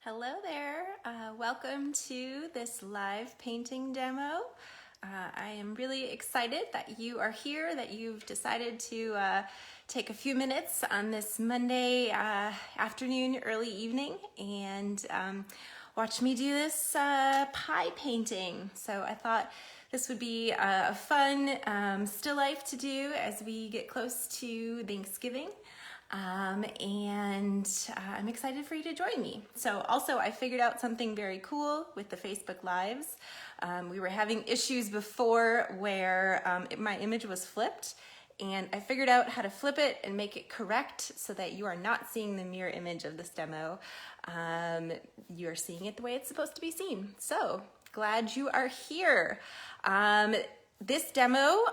Hello there, welcome to this live painting demo. I am really excited that you are here, that you've decided to take a few minutes on this Monday afternoon, early evening, and watch me do this pie painting. So I thought this would be a fun still life to do as we get close to Thanksgiving. And I'm excited for you to join me. So also I figured out something very cool with the Facebook Lives. We were having issues before where my image was flipped, and I figured out how to flip it and make it correct so that you are not seeing the mirror image of this demo. You are seeing it the way it's supposed to be seen. So glad you are here. This demo,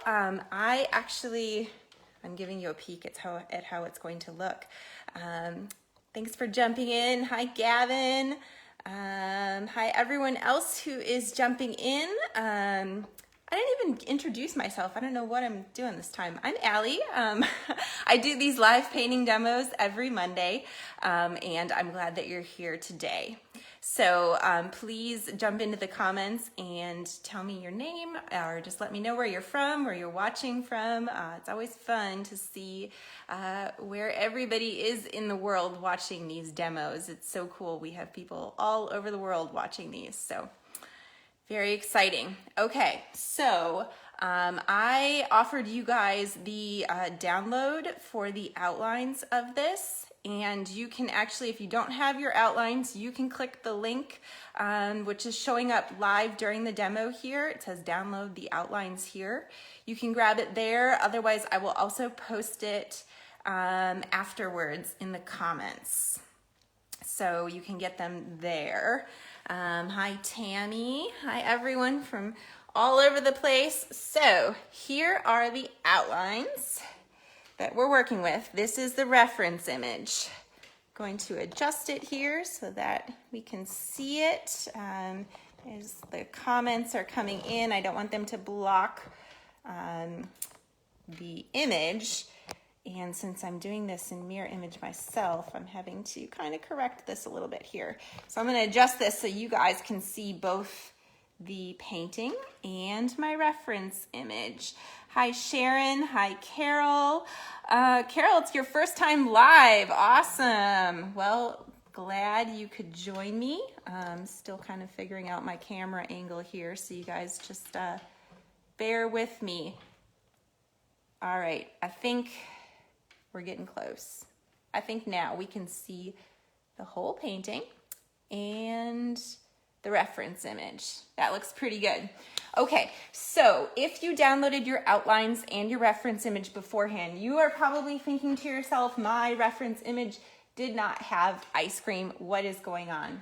I'm giving you a peek at how it's going to look. Thanks for jumping in. Hi, Gavin. Hi, everyone else who is jumping in. I didn't even introduce myself. I don't know what I'm doing this time. I'm Allie. I do these live painting demos every Monday, and I'm glad that you're here today. So please jump into the comments and tell me your name, or just let me know where you're from, where you're watching from. It's always fun to see where everybody is in the world watching these demos. It's so cool. We have people all over the world watching these, so very exciting. Okay, so I offered you guys the download for the outlines of this. And you can actually, if you don't have your outlines, you can click the link, which is showing up live during the demo here. It says download the outlines here. You can grab it there. Otherwise, I will also post it afterwards in the comments. So you can get them there. Hi, Tammy. Hi, everyone from all over the place. So here are the outlines that we're working with. This is the reference image. Going to adjust it here so that we can see it. As the comments are coming in, I don't want them to block the image. And since I'm doing this in mirror image myself, I'm having to kind of correct this a little bit here. So I'm going to adjust this so you guys can see both the painting and my reference image. Hi, Sharon. Hi, Carol. Carol, it's your first time live. Awesome. Well, glad you could join me. Still kind of figuring out my camera angle here, so you guys just bear with me. All right, I think we're getting close. I think now we can see the whole painting and the reference image. That looks pretty good. Okay, so if you downloaded your outlines and your reference image beforehand, you are probably thinking to yourself, my reference image did not have ice cream. What is going on?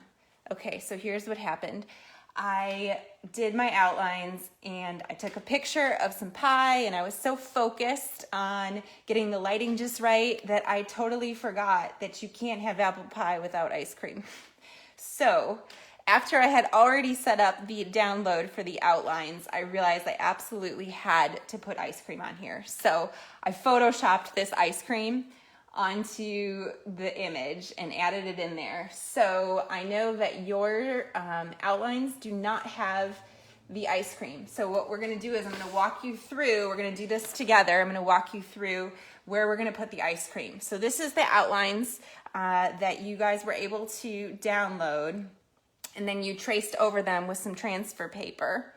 Okay, so here's what happened. I did my outlines and I took a picture of some pie, and I was so focused on getting the lighting just right that I totally forgot that you can't have apple pie without ice cream. So after I had already set up the download for the outlines, I realized I absolutely had to put ice cream on here. So I photoshopped this ice cream onto the image and added it in there. So I know that your outlines do not have the ice cream. So what we're gonna do is I'm gonna walk you through, we're gonna do this together. I'm gonna walk you through where we're gonna put the ice cream. So this is the outlines that you guys were able to download, and then you traced over them with some transfer paper.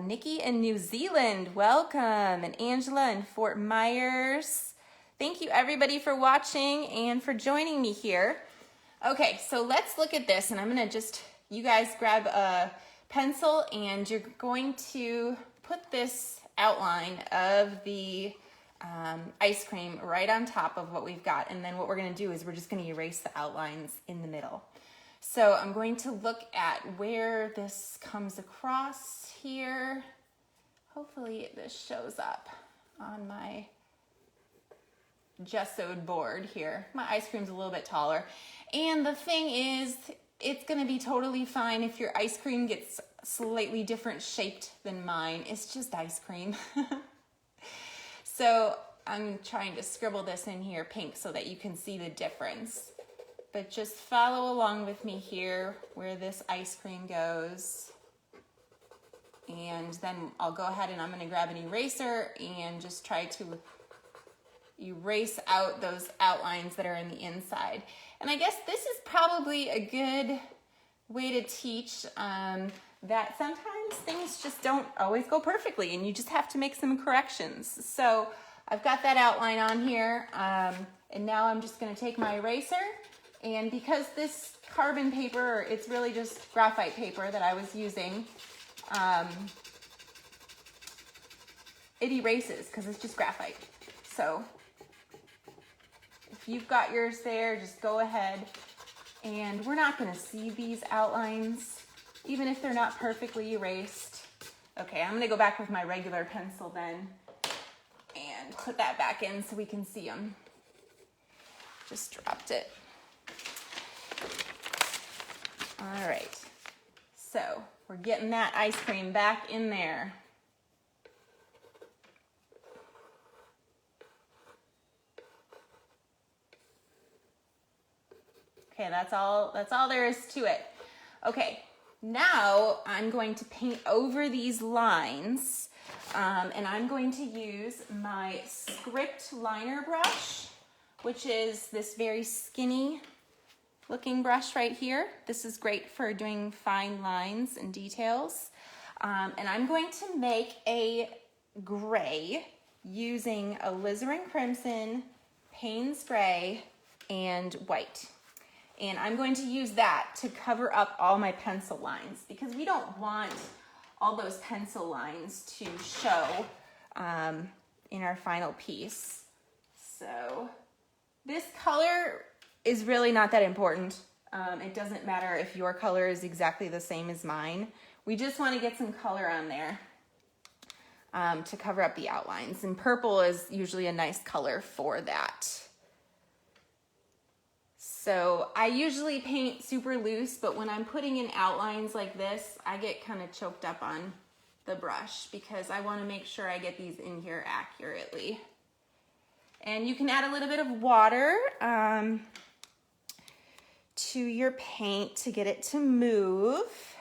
Nikki in New Zealand, welcome. And Angela in Fort Myers. Thank you everybody for watching and for joining me here. Okay, so let's look at this, and I'm gonna you guys grab a pencil, and you're going to put this outline of the ice cream right on top of what we've got. And then what we're gonna do is we're just gonna erase the outlines in the middle. So I'm going to look at where this comes across here. Hopefully this shows up on my gessoed board here. My ice cream's a little bit taller. And the thing is, it's gonna be totally fine if your ice cream gets slightly different shaped than mine. It's just ice cream. So I'm trying to scribble this in here pink so that you can see the difference. but just follow along with me here where this ice cream goes. And then I'll go ahead and I'm gonna grab an eraser and just try to erase out those outlines that are in the inside. And I guess this is probably a good way to teach that sometimes things just don't always go perfectly and you just have to make some corrections. So I've got that outline on here, and now I'm just gonna take my eraser, and because this carbon paper, it's really just graphite paper that I was using, it erases because it's just graphite. So if you've got yours there, just go ahead, and we're not gonna see these outlines even if they're not perfectly erased. Okay, I'm gonna go back with my regular pencil then and put that back in so we can see them. Just dropped it. All right, so we're getting that ice cream back in there. Okay, that's all there is to it. Okay, now I'm going to paint over these lines, and I'm going to use my script liner brush, which is this very skinny looking brush right here. This is great for doing fine lines and details. And I'm going to make a gray using alizarin crimson, Payne's gray, and white. And I'm going to use that to cover up all my pencil lines because we don't want all those pencil lines to show in our final piece. So this color is really not that important. It doesn't matter if your color is exactly the same as mine. We just want to get some color on there to cover up the outlines. And purple is usually a nice color for that. So I usually paint super loose, but when I'm putting in outlines like this, I get kind of choked up on the brush because I want to make sure I get these in here accurately. And you can add a little bit of water to your paint to get it to move.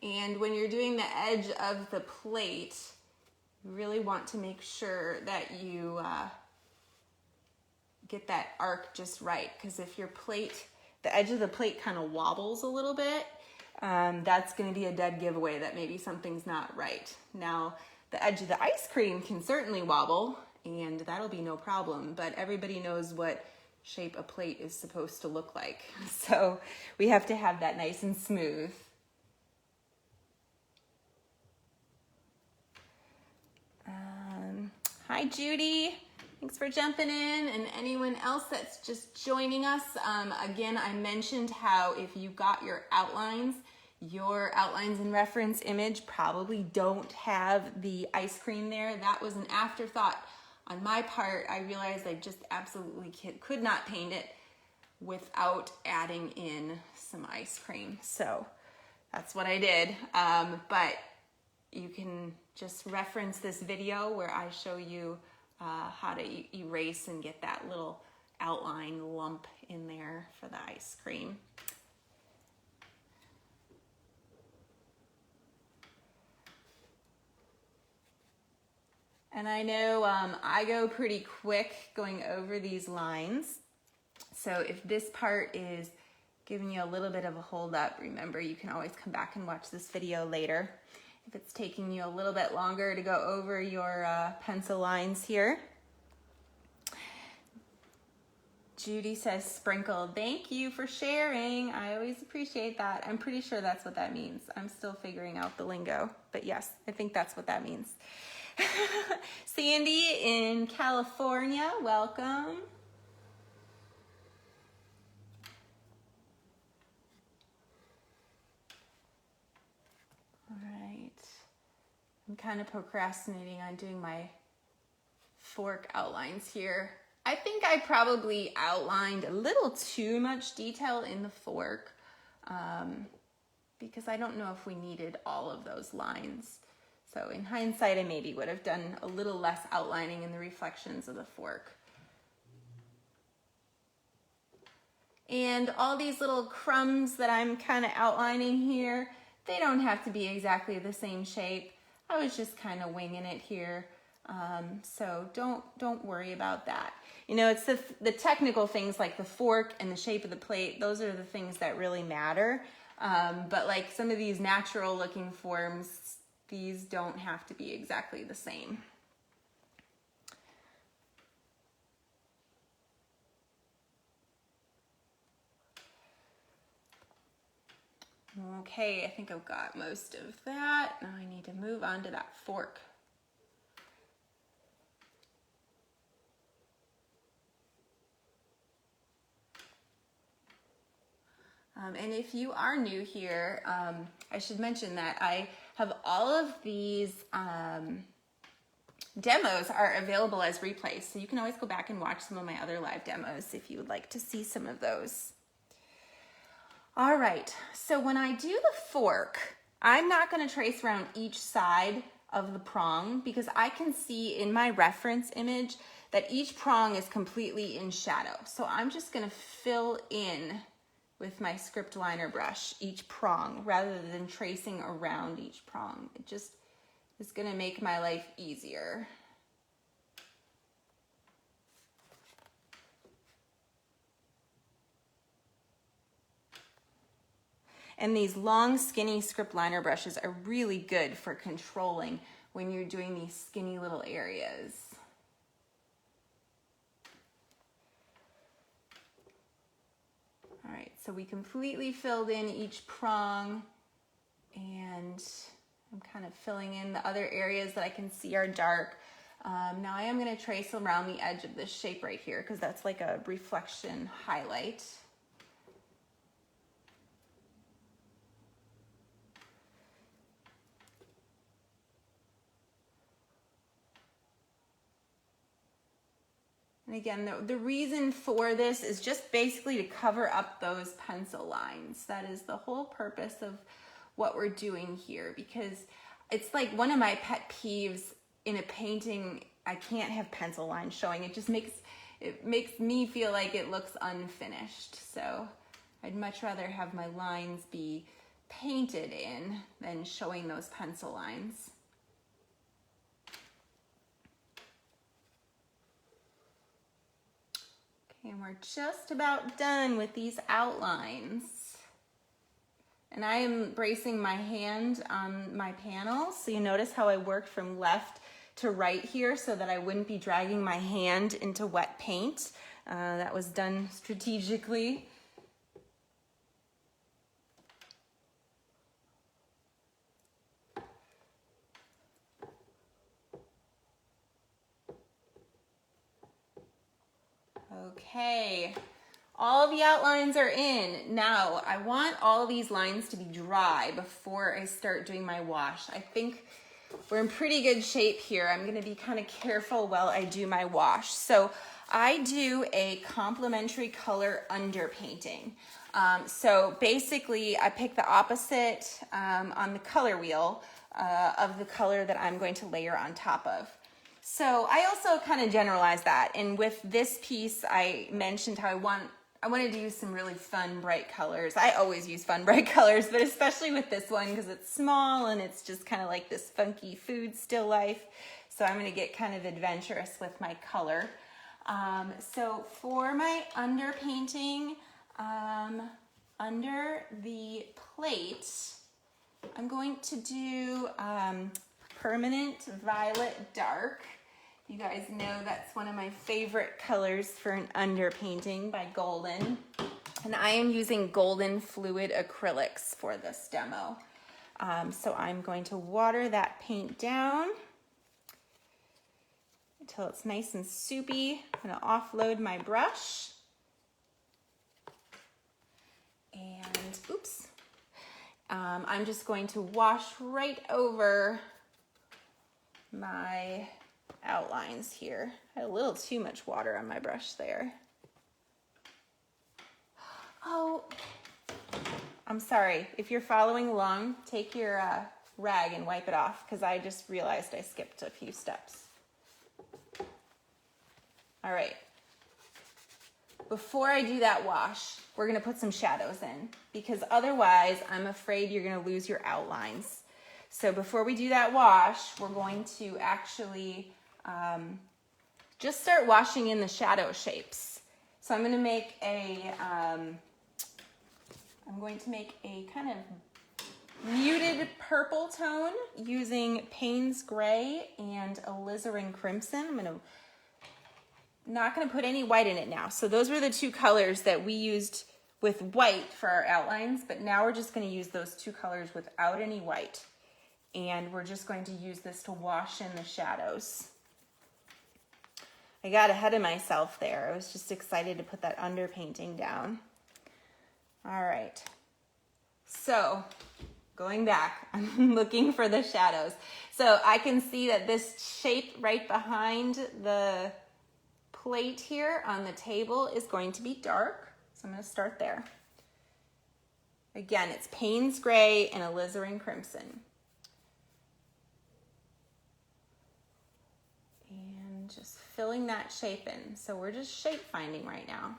And when you're doing the edge of the plate, you really want to make sure that you get that arc just right, because if your plate, the edge of the plate kind of wobbles a little bit, that's going to be a dead giveaway that maybe something's not right. Now, the edge of the ice cream can certainly wobble, and that'll be no problem, but everybody knows what shape a plate is supposed to look like. So we have to have that nice and smooth. Hi, Judy. Thanks for jumping in, and anyone else that's just joining us. Again, I mentioned how if you got your outlines in reference image probably don't have the ice cream there. That was an afterthought on my part. I realized I just absolutely could not paint it without adding in some ice cream. So that's what I did. But you can just reference this video where I show you how to erase and get that little outline lump in there for the ice cream. And I know I go pretty quick going over these lines. So if this part is giving you a little bit of a hold up, remember you can always come back and watch this video later. If it's taking you a little bit longer to go over your pencil lines here. Judy says sprinkled. Thank you for sharing. I always appreciate that. I'm pretty sure that's what that means. I'm still figuring out the lingo, but yes, I think that's what that means. Sandy in California, welcome. All right. I'm kind of procrastinating on doing my fork outlines here. I think I probably outlined a little too much detail in the fork because I don't know if we needed all of those lines. So in hindsight, I maybe would have done a little less outlining in the reflections of the fork. And all these little crumbs that I'm kind of outlining here, they don't have to be exactly the same shape. I was just kind of winging it here. So don't worry about that. You know, it's the technical things like the fork and the shape of the plate. Those are the things that really matter. But like some of these natural looking forms, these don't have to be exactly the same. Okay, I think I've got most of that. Now I need to move on to that fork. And if you are new here, I should mention that I have all of these demos are available as replays. So you can always go back and watch some of my other live demos if you would like to see some of those. All right, so when I do the fork, I'm not going to trace around each side of the prong because I can see in my reference image that each prong is completely in shadow. So I'm just going to fill in with my script liner brush each prong rather than tracing around each prong. It just is going to make my life easier. And these long, skinny script liner brushes are really good for controlling when you're doing these skinny little areas. All right, so we completely filled in each prong, and I'm kind of filling in the other areas that I can see are dark. Now I am going to trace around the edge of this shape right here because that's like a reflection highlight. And again, the reason for this is just basically to cover up those pencil lines. That is the whole purpose of what we're doing here, because it's like one of my pet peeves in a painting. I can't have pencil lines showing. It just makes me feel like it looks unfinished. So I'd much rather have my lines be painted in than showing those pencil lines. And we're just about done with these outlines. And I am bracing my hand on my panel. So you notice how I worked from left to right here so that I wouldn't be dragging my hand into wet paint. That was done strategically. Okay, all the outlines are in. Now, I want all these lines to be dry before I start doing my wash. I think we're in pretty good shape here. I'm gonna be kind of careful while I do my wash. So I do a complementary color underpainting. So basically, I pick the opposite on the color wheel of the color that I'm going to layer on top of. So I also kind of generalize that, and with this piece I mentioned how I wanted to use some really fun bright colors. I always use fun bright colors, but especially with this one because it's small and it's just kind of like this funky food still life. So I'm going to get kind of adventurous with my color. So for my underpainting, under the plate, I'm going to do Permanent Violet Dark. You guys know that's one of my favorite colors for an underpainting by Golden. And I am using Golden Fluid Acrylics for this demo. So I'm going to water that paint down until it's nice and soupy. I'm going to offload my brush. And oops. I'm just going to wash right over my outlines here. I had a little too much water on my brush there. Oh, I'm sorry. If you're following along, take your rag and wipe it off because I just realized I skipped a few steps. All right. before I do that wash, we're gonna put some shadows in, because otherwise I'm afraid you're gonna lose your outlines. So before we do that wash, we're going to actually just start washing in the shadow shapes. So I'm going to make a kind of muted purple tone using Payne's Gray and alizarin crimson. Not going to put any white in it now. So those were the two colors that we used with white for our outlines, but now we're just going to use those two colors without any white. And we're just going to use this to wash in the shadows. I got ahead of myself there. I was just excited to put that underpainting down. All right. So going back, I'm looking for the shadows. So I can see that this shape right behind the plate here on the table is going to be dark. So I'm going to start there. Again, it's Payne's Gray and alizarin crimson. And just filling that shape in. So we're just shape finding right now.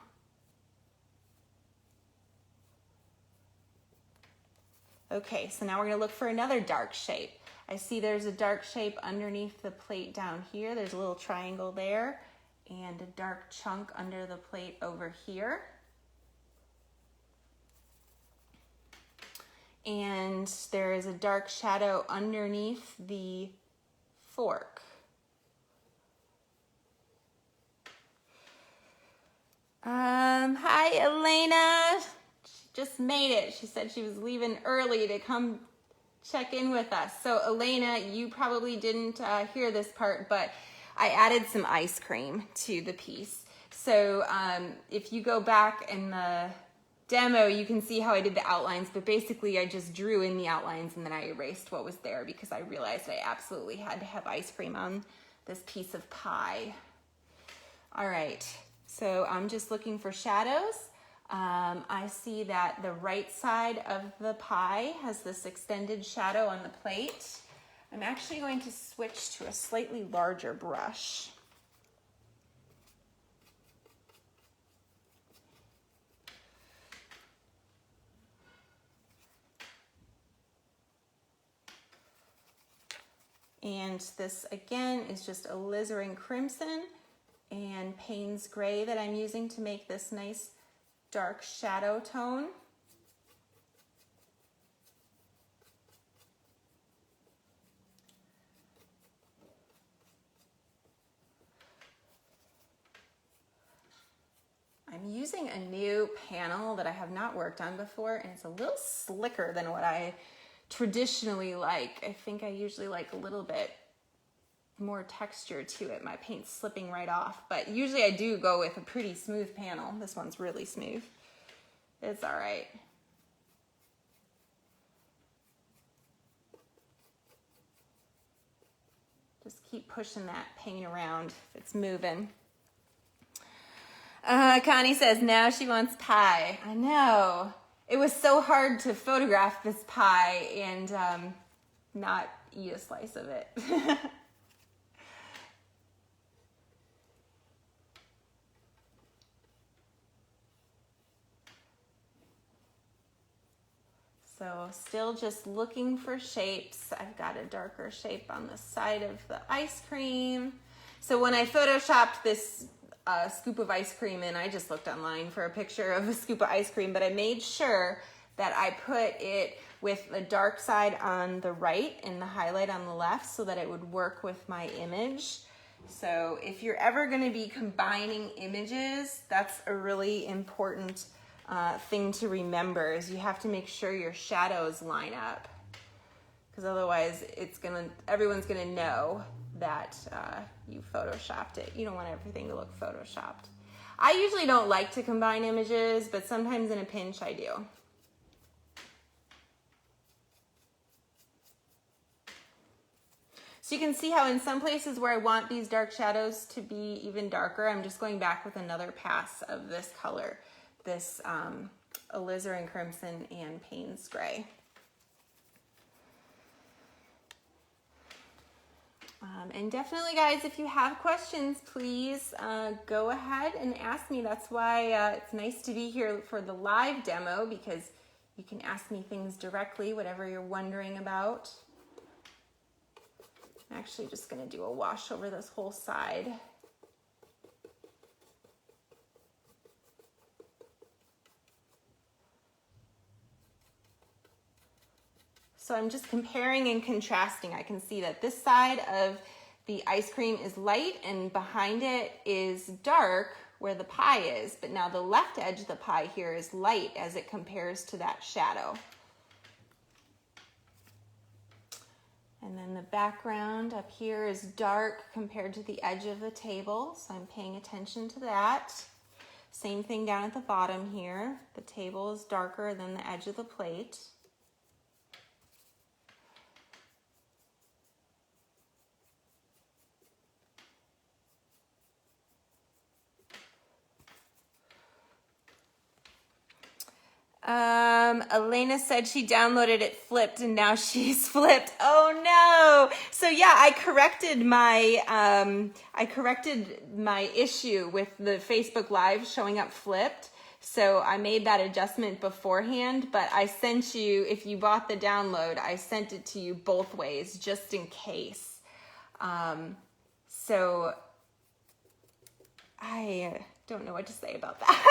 Okay, so now we're going to look for another dark shape. I see there's a dark shape underneath the plate down here. There's a little triangle there and a dark chunk under the plate over here. And there is a dark shadow underneath the fork. Hi, Elena. She just made it. She said she was leaving early to come check in with us. So Elena, you probably didn't hear this part, but I added some ice cream to the piece. So if you go back in the demo, you can see how I did the outlines, but basically I just drew in the outlines and then I erased what was there because I realized I absolutely had to have ice cream on this piece of pie. All right, so I'm just looking for shadows. I see that the right side of the pie has this extended shadow on the plate. I'm actually going to switch to a slightly larger brush. And this again is just alizarin crimson and Payne's Gray that I'm using to make this nice dark shadow tone. I'm using a new panel that I have not worked on before, and it's a little slicker than what I traditionally like. I think I usually like a little bit more texture to it. My paint's slipping right off, but usually I do go with a pretty smooth panel. This one's really smooth. It's all right. Just keep pushing that paint around if it's moving. Connie says, now she wants pie. I know. It was so hard to photograph this pie and not eat a slice of it. So still just looking for shapes. I've got a darker shape on the side of the ice cream. So when I photoshopped this scoop of ice cream in, I just looked online for a picture of a scoop of ice cream, but I made sure that I put it with the dark side on the right and the highlight on the left so that it would work with my image. So if you're ever going to be combining images, that's a really important thing to remember, is you have to make sure your shadows line up, because otherwise everyone's gonna know that you photoshopped it. You don't want everything to look photoshopped. I usually don't like to combine images, but sometimes in a pinch I do. So you can see how in some places where I want these dark shadows to be even darker, I'm just going back with another pass of this color, this alizarin crimson and Payne's Gray. And definitely, guys, if you have questions, please go ahead and ask me. That's why it's nice to be here for the live demo, because you can ask me things directly, whatever you're wondering about. I'm actually just going to do a wash over this whole side. So I'm just comparing and contrasting. I can see that this side of the ice cream is light and behind it is dark where the pie is, but now the left edge of the pie here is light as it compares to that shadow. And then the background up here is dark compared to the edge of the table, so I'm paying attention to that. Same thing down at the bottom here. The table is darker than the edge of the plate. Elena said she downloaded it flipped and now she's flipped. Oh no. So yeah, I corrected my issue with the Facebook Live showing up flipped. So I made that adjustment beforehand, but I sent you, if you bought the download, I sent it to you both ways just in case. So I don't know what to say about that.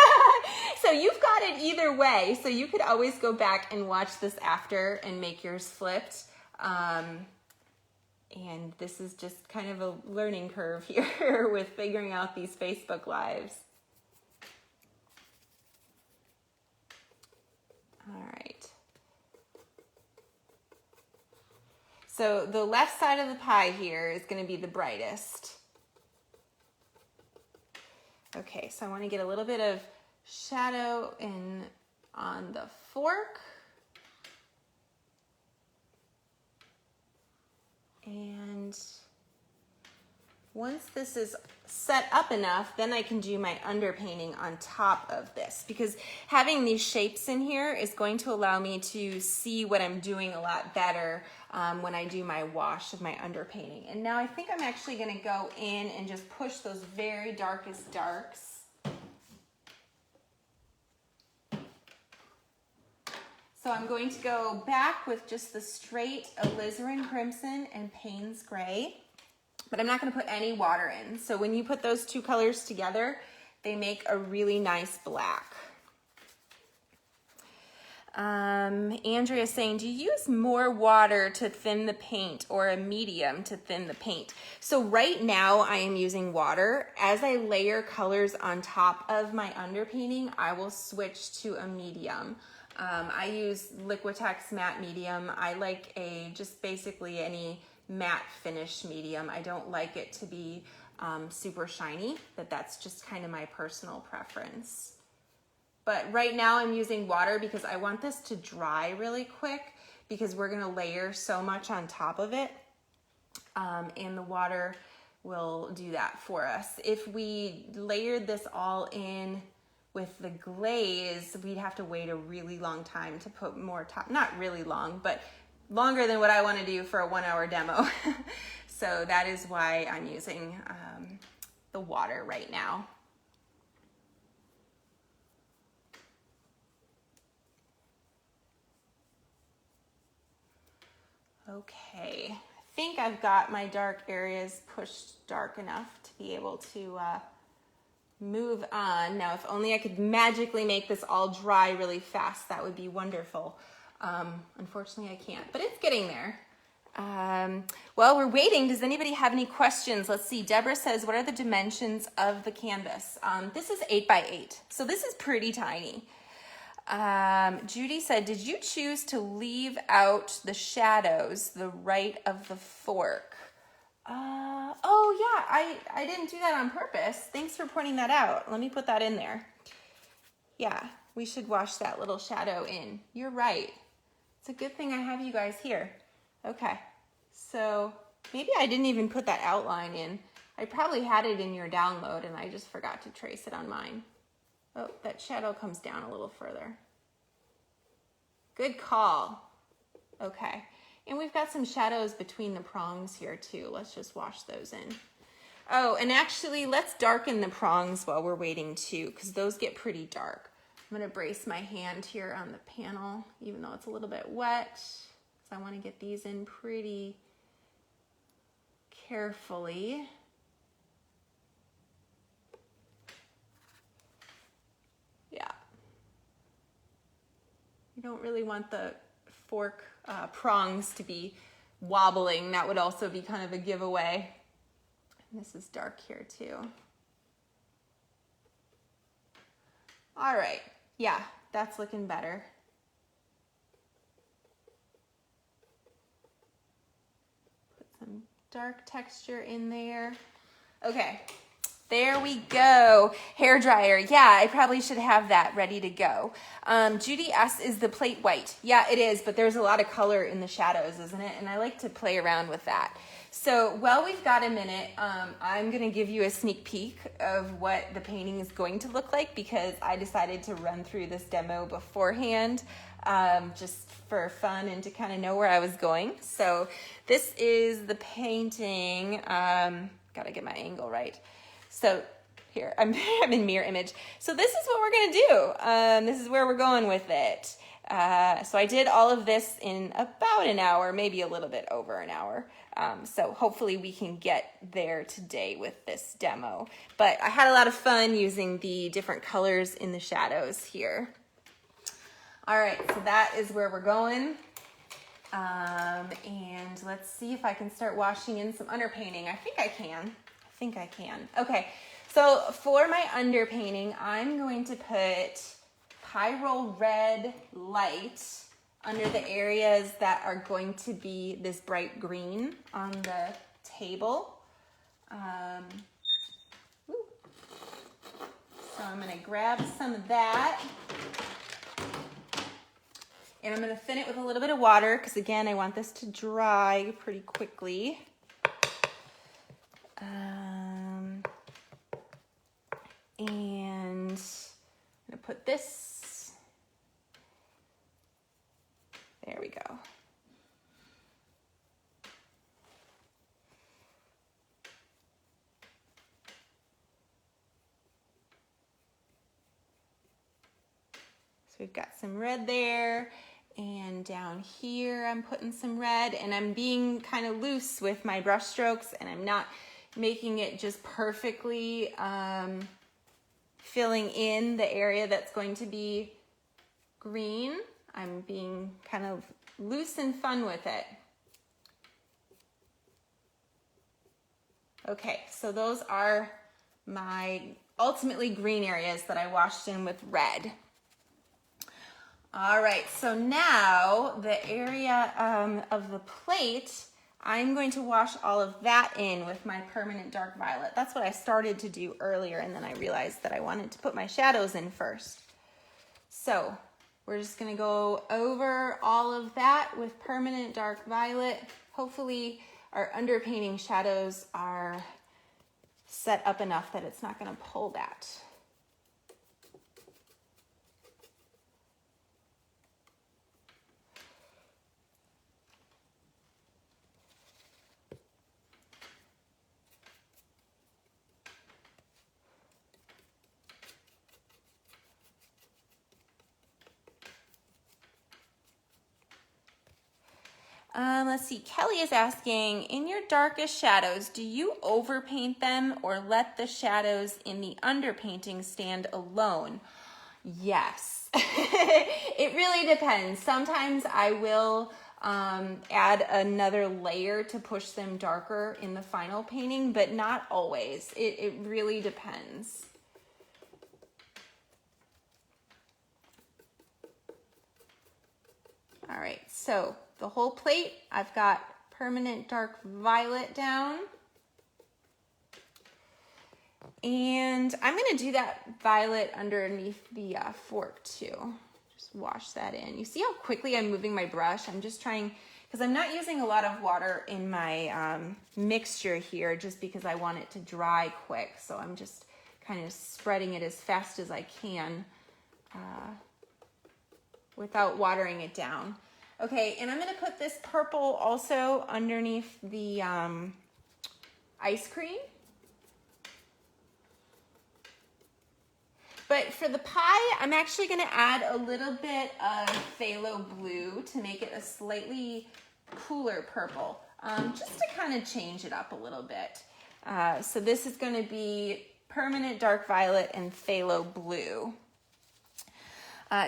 So you've got it either way. So you could always go back and watch this after and make yours flipped. And this is just kind of a learning curve here with figuring out these Facebook Lives. All right. So the left side of the pie here is going to be the brightest. Okay, so I want to get a little bit of shadow in on the fork. And once this is set up enough, then I can do my underpainting on top of this, because having these shapes in here is going to allow me to see what I'm doing a lot better when I do my wash of my underpainting. And now I think I'm actually going to go in and just push those very darkest darks. So I'm going to go back with just the straight alizarin crimson and Payne's gray, but I'm not going to put any water in. So when you put those two colors together, they make a really nice black. Andrea's saying, do you use more water to thin the paint or a medium to thin the paint? So right now I am using water. As I layer colors on top of my underpainting, I will switch to a medium. I use Liquitex matte medium. I like just basically any matte finish medium. I don't like it to be super shiny, but that's just kind of my personal preference. But right now I'm using water because I want this to dry really quick, because we're gonna layer so much on top of it, and the water will do that for us. If we layered this all in with the glaze, we'd have to wait a really long time to put more top, not really long, but longer than what I want to do for a 1-hour demo. So that is why I'm using the water right now. Okay, I think I've got my dark areas pushed dark enough to be able to move on. Now, if only I could magically make this all dry really fast, that would be wonderful. Unfortunately, I can't, but it's getting there. Well, we're waiting. Does anybody have any questions? Let's see. Deborah says, what are the dimensions of the canvas? This is 8 by 8, so this is pretty tiny. Judy said, did you choose to leave out the shadows, the right of the fork? Oh yeah, I didn't do that on purpose. Thanks for pointing that out. Let me put that in there. Yeah, we should wash that little shadow in. You're right. It's a good thing I have you guys here. Okay, so maybe I didn't even put that outline in. I probably had it in your download and I just forgot to trace it on mine. Oh, that shadow comes down a little further. Good call. Okay. And we've got some shadows between the prongs here too. Let's just wash those in. Oh, and actually let's darken the prongs while we're waiting too, because those get pretty dark. I'm gonna brace my hand here on the panel, even though it's a little bit wet. So I wanna get these in pretty carefully. Yeah. You don't really want the fork prongs to be wobbling. That would also be kind of a giveaway. And this is dark here too. All right, yeah, that's looking better. Put some dark texture in there. Okay, there we go. Hair dryer. Yeah, I probably should have that ready to go. Judy S, is the plate white? Yeah, it is, but there's a lot of color in the shadows, isn't it? And I like to play around with that. So while we've got a minute, I'm gonna give you a sneak peek of what the painting is going to look like, because I decided to run through this demo beforehand, just for fun and to kind of know where I was going. So this is the painting. Gotta get my angle right. So here, I'm in mirror image. So this is what we're gonna do. This is where we're going with it. So I did all of this in about an hour, maybe a little bit over an hour. So hopefully we can get there today with this demo. But I had a lot of fun using the different colors in the shadows here. All right, so that is where we're going. And let's see if I can start washing in some underpainting. I think I can. Okay, so for my underpainting, I'm going to put Pyrrole Red Light under the areas that are going to be this bright green on the table. So I'm gonna grab some of that. And I'm gonna thin it with a little bit of water, because again, I want this to dry pretty quickly. And I'm gonna put this, there we go. So we've got some red there, and down here I'm putting some red, and I'm being kind of loose with my brush strokes, and I'm not making it just perfectly filling in the area that's going to be green. I'm being kind of loose and fun with it. Okay, so those are my ultimately green areas that I washed in with red. All right, so now the area of the plate, I'm going to wash all of that in with my permanent dark violet. That's what I started to do earlier, and then I realized that I wanted to put my shadows in first. So we're just gonna go over all of that with permanent dark violet. Hopefully our underpainting shadows are set up enough that it's not gonna pull that. Let's see, Kelly is asking, in your darkest shadows, do you overpaint them or let the shadows in the underpainting stand alone? Yes, it really depends. Sometimes I will add another layer to push them darker in the final painting, but not always. It really depends. All right, so the whole plate, I've got permanent dark violet down. And I'm gonna do that violet underneath the fork too. Just wash that in. You see how quickly I'm moving my brush? I'm just trying, because I'm not using a lot of water in my mixture here, just because I want it to dry quick. So I'm just kind of spreading it as fast as I can without watering it down. Okay, and I'm gonna put this purple also underneath the ice cream. But for the pie, I'm actually gonna add a little bit of phthalo blue to make it a slightly cooler purple, just to kind of change it up a little bit. So this is gonna be permanent dark violet and phthalo blue.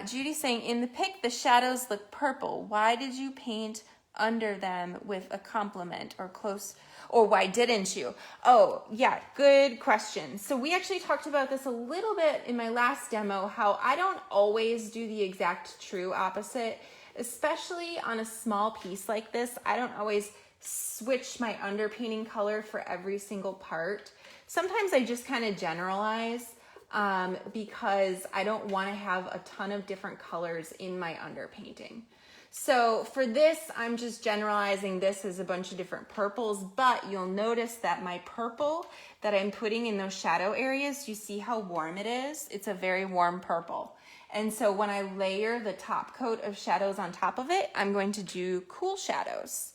Judy's saying, in the pic, the shadows look purple. Why did you paint under them with a complement or close, or why didn't you? Oh, yeah, good question. So we actually talked about this a little bit in my last demo, how I don't always do the exact true opposite, especially on a small piece like this. I don't always switch my underpainting color for every single part. Sometimes I just kind of generalize. Because I don't want to have a ton of different colors in my underpainting. So for this, I'm just generalizing this as a bunch of different purples, but you'll notice that my purple that I'm putting in those shadow areas, you see how warm it is? It's a very warm purple. And so when I layer the top coat of shadows on top of it, I'm going to do cool shadows.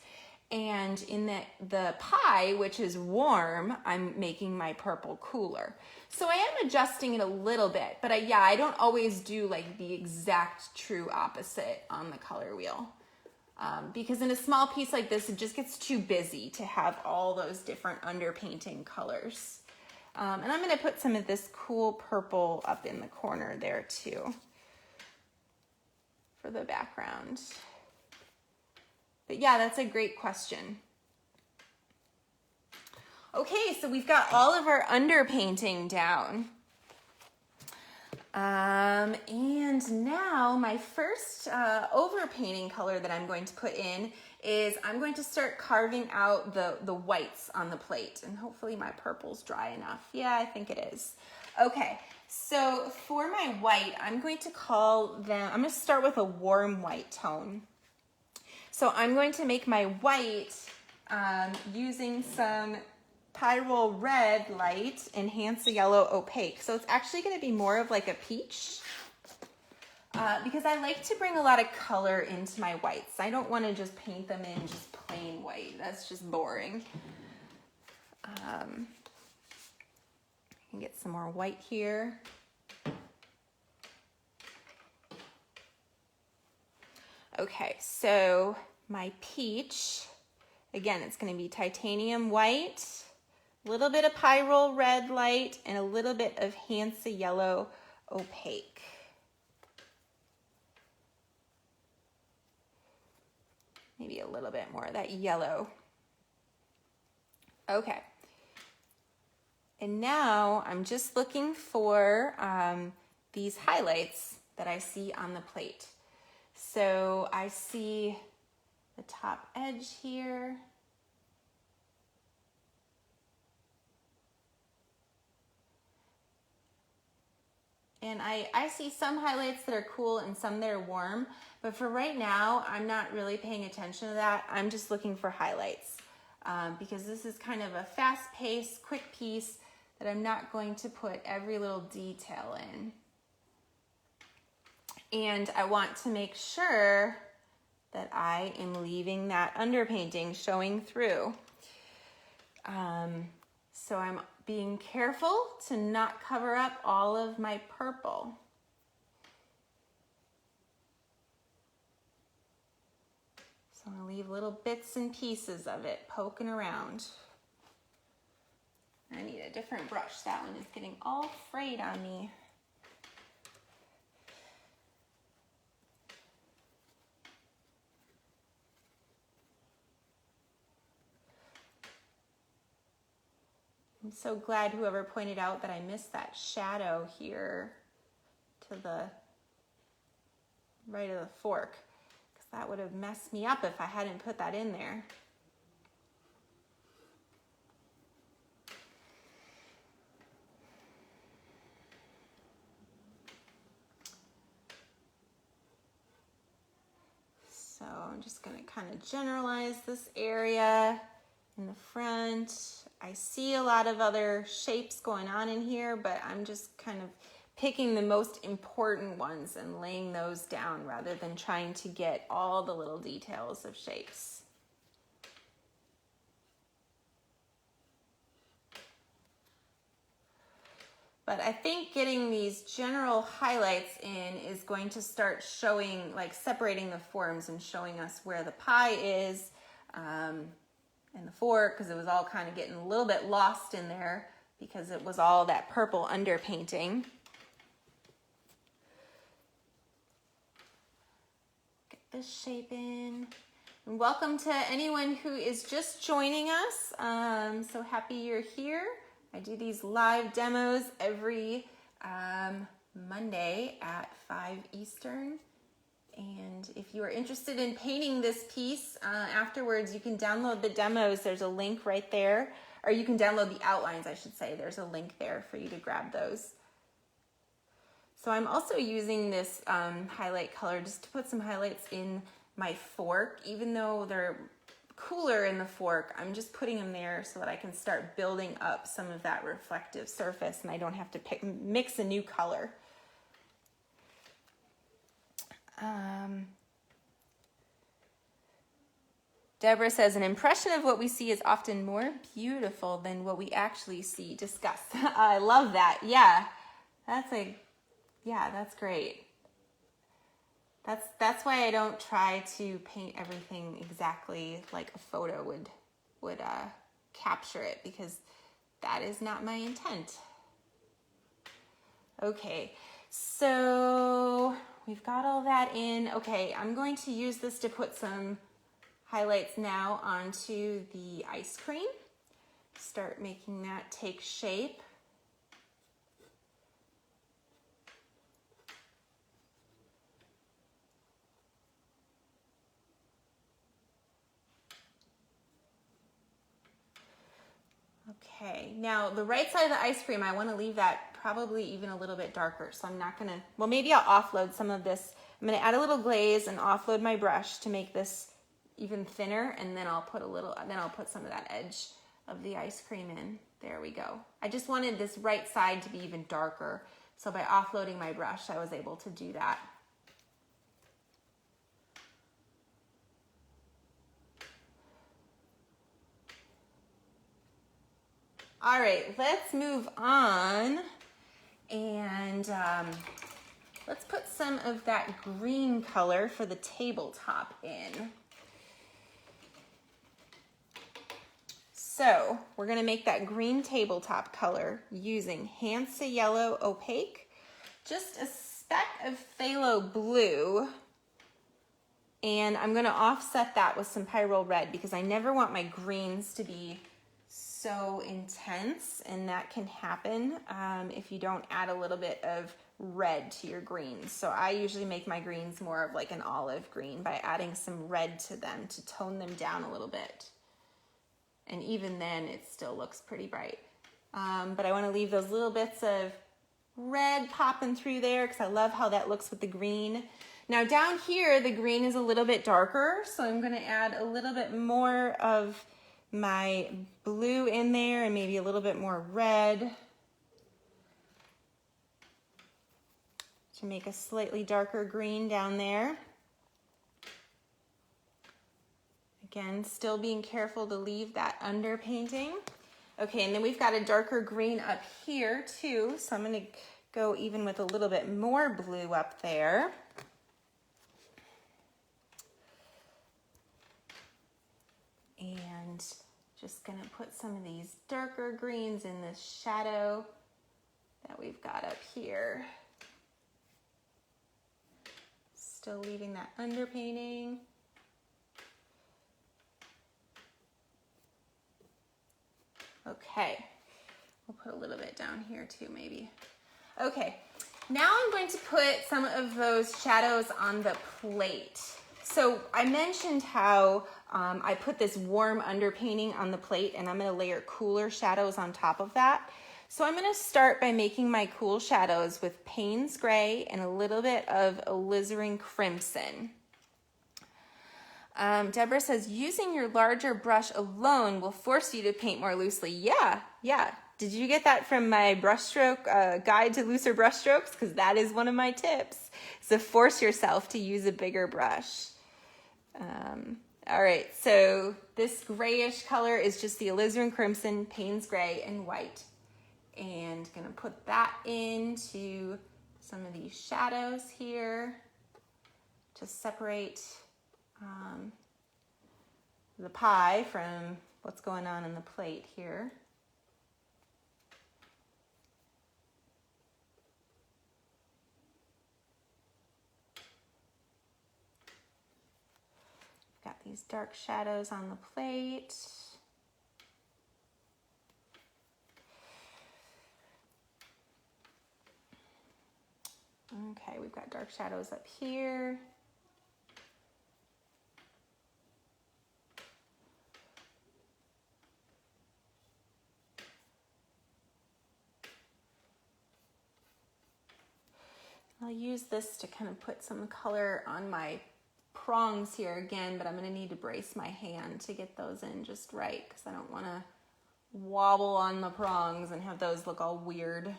And in the pie, which is warm, I'm making my purple cooler. So I am adjusting it a little bit, but I don't always do like the exact true opposite on the color wheel. Because in a small piece like this, it just gets too busy to have all those different underpainting colors. And I'm gonna put some of this cool purple up in the corner there too for the background. But yeah, that's a great question. Okay, so we've got all of our underpainting down. And now my first overpainting color that I'm going to put in is I'm going to start carving out the whites on the plate. And hopefully my purple's dry enough. Yeah, I think it is. Okay, so for my white, I'm going to I'm going to start with a warm white tone. So I'm going to make my white using some Pyrrole Red Light Enhance the Yellow Opaque. So it's actually going to be more of like a peach because I like to bring a lot of color into my whites. I don't want to just paint them in just plain white. That's just boring. I can get some more white here. Okay, so my peach, again, it's going to be titanium white, a little bit of Pyrrole Red Light, and a little bit of Hansa Yellow Opaque. Maybe a little bit more of that yellow. Okay. And now I'm just looking for these highlights that I see on the plate. So I see the top edge here. And I see some highlights that are cool and some that are warm, but for right now, I'm not really paying attention to that. I'm just looking for highlights because this is kind of a fast-paced, quick piece that I'm not going to put every little detail in. And I want to make sure that I am leaving that underpainting showing through. So I'm being careful to not cover up all of my purple. So I'm gonna leave little bits and pieces of it poking around. I need a different brush. That one is getting all frayed on me. I'm so glad whoever pointed out that I missed that shadow here to the right of the fork, because that would have messed me up if I hadn't put that in there. So I'm just going to kind of generalize this area in the front. I see a lot of other shapes going on in here, but I'm just kind of picking the most important ones and laying those down rather than trying to get all the little details of shapes. But I think getting these general highlights in is going to start showing, like separating the forms and showing us where the pie is and the fork, because it was all kind of getting a little bit lost in there because it was all that purple underpainting. Get this shape in. And welcome to anyone who is just joining us. So happy you're here. I do these live demos every Monday at 5 Eastern. And if you are interested in painting this piece afterwards, you can download the demos. There's a link right there. Or you can download the outlines, I should say. There's a link there for you to grab those. So I'm also using this highlight color just to put some highlights in my fork. Even though they're cooler in the fork, I'm just putting them there so that I can start building up some of that reflective surface and I don't have to mix a new color. Deborah says, an impression of what we see is often more beautiful than what we actually see. Discuss. I love that. Yeah, that's great. That's why I don't try to paint everything exactly like a photo would capture it, because that is not my intent. Okay, so we've got all that in. Okay, I'm going to use this to put some highlights now onto the ice cream. Start making that take shape. Okay, now the right side of the ice cream, I want to leave that probably even a little bit darker. So I'm not gonna, well, maybe I'll offload some of this. I'm gonna add a little glaze and offload my brush to make this even thinner, and then I'll put some of that edge of the ice cream in. There we go. I just wanted this right side to be even darker. So by offloading my brush, I was able to do that. All right, let's move on and let's put some of that green color for the tabletop in. So we're gonna make that green tabletop color using Hansa Yellow Opaque, just a speck of phthalo blue, and I'm gonna offset that with some Pyrrole Red because I never want my greens to be so intense, and that can happen if you don't add a little bit of red to your greens. So I usually make my greens more of like an olive green by adding some red to them to tone them down a little bit. And even then it still looks pretty bright. But I want to leave those little bits of red popping through there because I love how that looks with the green. Now down here the green is a little bit darker, so I'm going to add a little bit more of my blue in there and maybe a little bit more red to make a slightly darker green down there. Again, still being careful to leave that underpainting. Okay, and then we've got a darker green up here too, so I'm going to go even with a little bit more blue up there. And just gonna put some of these darker greens in this shadow that we've got up here. Still leaving that underpainting. Okay, we'll put a little bit down here too maybe. Okay, now I'm going to put some of those shadows on the plate. So I mentioned how I put this warm underpainting on the plate and I'm going to layer cooler shadows on top of that. So I'm going to start by making my cool shadows with Payne's Gray and a little bit of alizarin crimson. Deborah says, using your larger brush alone will force you to paint more loosely. Yeah, Did you get that from my brushstroke guide to looser brushstrokes? Because that is one of my tips. So force yourself to use a bigger brush. All right, so this grayish color is just the alizarin crimson, Payne's gray, and white. And gonna put that into some of these shadows here to separate the pie from what's going on in the plate here. Got these dark shadows on the plate. Okay, we've got dark shadows up here. I'll use this to kind of put some color on my prongs here again, but I'm going to need to brace my hand to get those in just right because I don't want to wobble on the prongs and have those look all weird.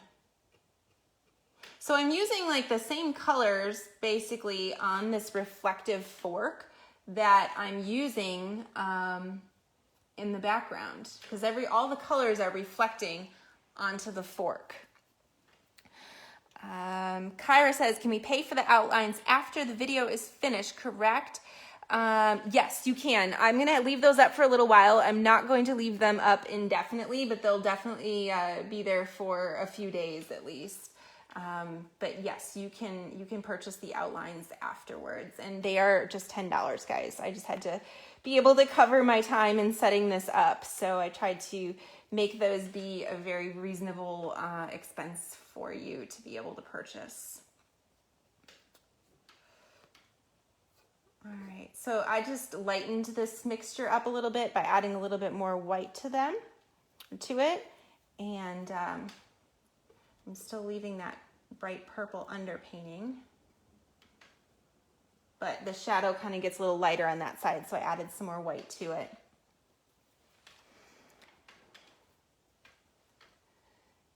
So I'm using like the same colors basically on this reflective fork that I'm using in the background because all the colors are reflecting onto the fork. Kyra says, can we pay for the outlines after the video is finished, correct? Yes, you can. I'm going to leave those up for a little while. I'm not going to leave them up indefinitely, but they'll definitely be there for a few days at least. But yes, you can purchase the outlines afterwards, and they are just $10, guys. I just had to be able to cover my time in setting this up, so I tried to make those be a very reasonable expense for you to be able to purchase. All right, so I just lightened this mixture up a little bit by adding a little bit more white to it, and I'm still leaving that bright purple underpainting, but the shadow kind of gets a little lighter on that side, so I added some more white to it.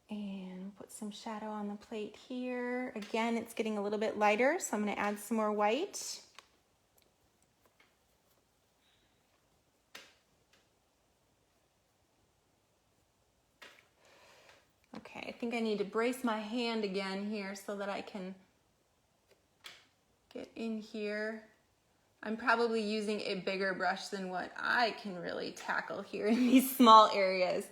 And put some shadow on the plate here. Again, it's getting a little bit lighter, so I'm going to add some more white. Okay, I think I need to brace my hand again here so that I can get in here. I'm probably using a bigger brush than what I can really tackle here in these small areas.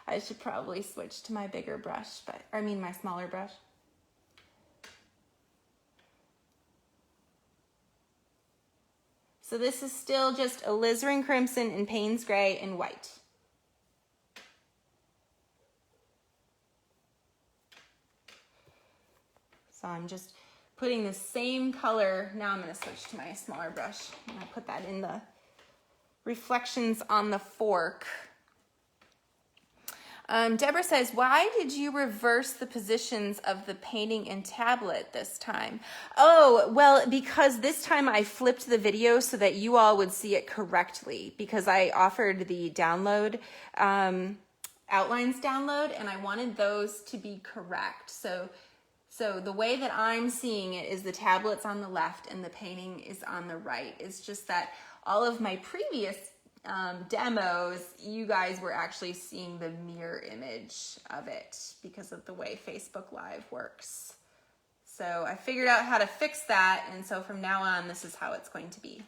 I should probably switch to my bigger brush, my smaller brush. So this is still just alizarin crimson and Payne's gray and white. So I'm just putting the same color. Now I'm going to switch to my smaller brush and I'll put that in the reflections on the fork. Deborah says, why did you reverse the positions of the painting and tablet this time? Oh, well, because this time I flipped the video so that you all would see it correctly, because I offered the download, outlines download, and I wanted those to be correct. So the way that I'm seeing it is the tablet's on the left and the painting is on the right. It's just that all of my previous demos, you guys were actually seeing the mirror image of it because of the way Facebook Live works. So I figured out how to fix that, and so from now on, this is how it's going to be.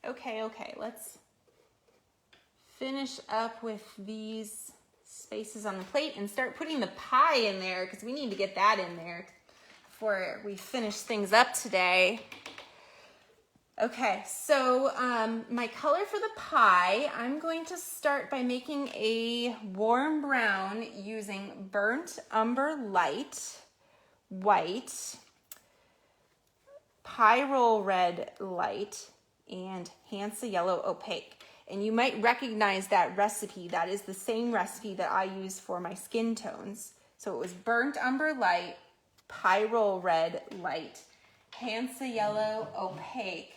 Okay, let's finish up with these spaces on the plate and start putting the pie in there because we need to get that in there before we finish things up today. Okay, so my color for the pie, I'm going to start by making a warm brown using burnt umber light, white, pie roll red light, and Hansa yellow opaque. And you might recognize that recipe. That is the same recipe that I use for my skin tones. So it was burnt umber light, pyrrole red light, Hansa yellow opaque,